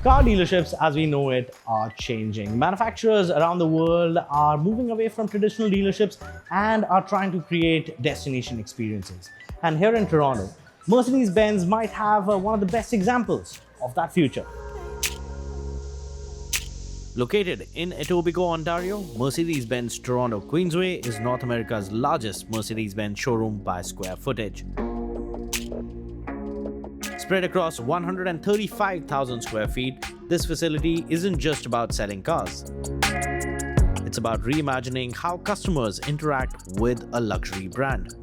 Car dealerships, as we know it, are changing. Manufacturers around the world are moving away from traditional dealerships and are trying to create destination experiences. And here in Toronto, Mercedes-Benz might have one of the best examples of that future. Located in Etobicoke, Ontario, Mercedes-Benz Toronto Queensway is North America's largest Mercedes-Benz showroom by square footage. Spread across 135,000 square feet, this facility isn't just about selling cars. It's about reimagining how customers interact with a luxury brand.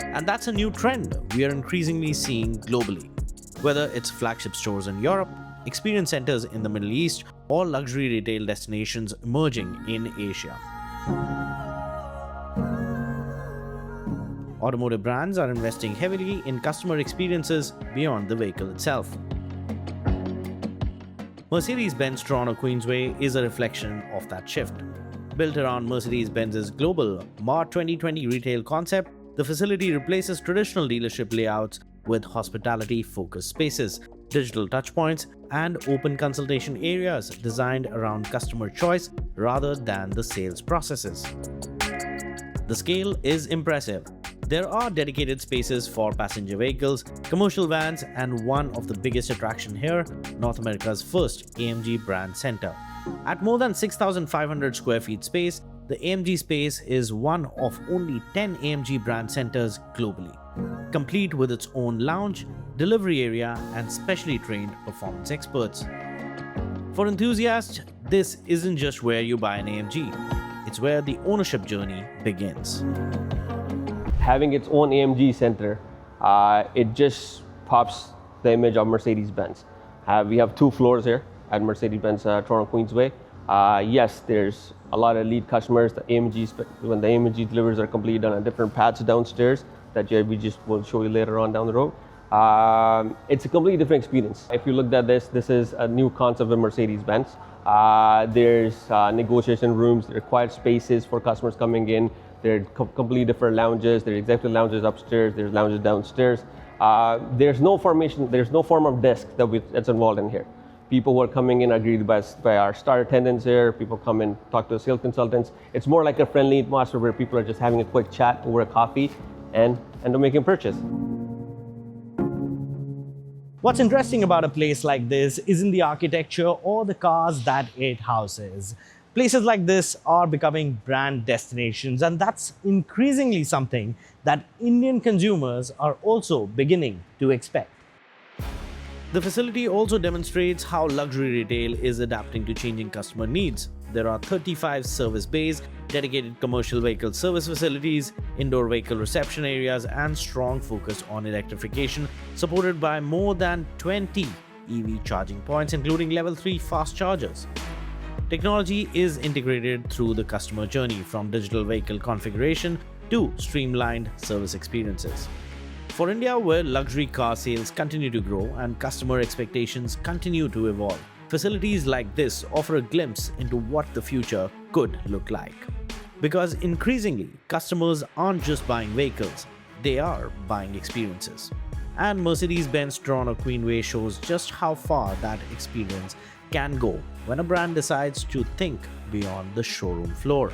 And that's a new trend we are increasingly seeing globally. Whether it's flagship stores in Europe, experience centers in the Middle East, or luxury retail destinations emerging in Asia. Automotive brands are investing heavily in customer experiences beyond the vehicle itself. Mercedes-Benz Toronto Queensway is a reflection of that shift. Built around Mercedes-Benz's global March 2020 retail concept, the facility replaces traditional dealership layouts with hospitality-focused spaces, digital touchpoints, and open consultation areas designed around customer choice rather than the sales processes. The scale is impressive. There are dedicated spaces for passenger vehicles, commercial vans, and one of the biggest attractions here, North America's first AMG Brand Centre. At more than 6,500 square feet space, the AMG space is one of only 10 AMG Brand Centres globally, complete with its own lounge, delivery area, and specially trained performance experts. For enthusiasts, this isn't just where you buy an AMG, it's where the ownership journey begins. Having its own AMG center, it just pops the image of Mercedes-Benz. We have 2 floors here at Mercedes-Benz Toronto Queensway. Yes, there's a lot of lead customers. When the AMG delivers are completely done on different paths downstairs that we just will show you later on down the road. It's a completely different experience. If you looked at this is a new concept of Mercedes-Benz. There's negotiation rooms, there are quiet spaces for customers coming in. There are completely different lounges. There are executive lounges upstairs. There's lounges downstairs. There's no form of desk that's involved in here. People who are coming in are greeted by our star attendants here. People come in, talk to the sales consultants. It's more like a friendly atmosphere where people are just having a quick chat over a coffee and they're making a purchase. What's interesting about a place like this isn't the architecture or the cars that it houses. Places like this are becoming brand destinations, and that's increasingly something that Indian consumers are also beginning to expect. The facility also demonstrates how luxury retail is adapting to changing customer needs. There are 35 service bays, dedicated commercial vehicle service facilities, indoor vehicle reception areas, and strong focus on electrification, supported by more than 20 EV charging points, including level 3 fast chargers. Technology is integrated through the customer journey, from digital vehicle configuration to streamlined service experiences. For India, where luxury car sales continue to grow and customer expectations continue to evolve, facilities like this offer a glimpse into what the future could look like. Because increasingly, customers aren't just buying vehicles, they are buying experiences. And Mercedes-Benz Toronto Queensway shows just how far that experience can go when a brand decides to think beyond the showroom floor.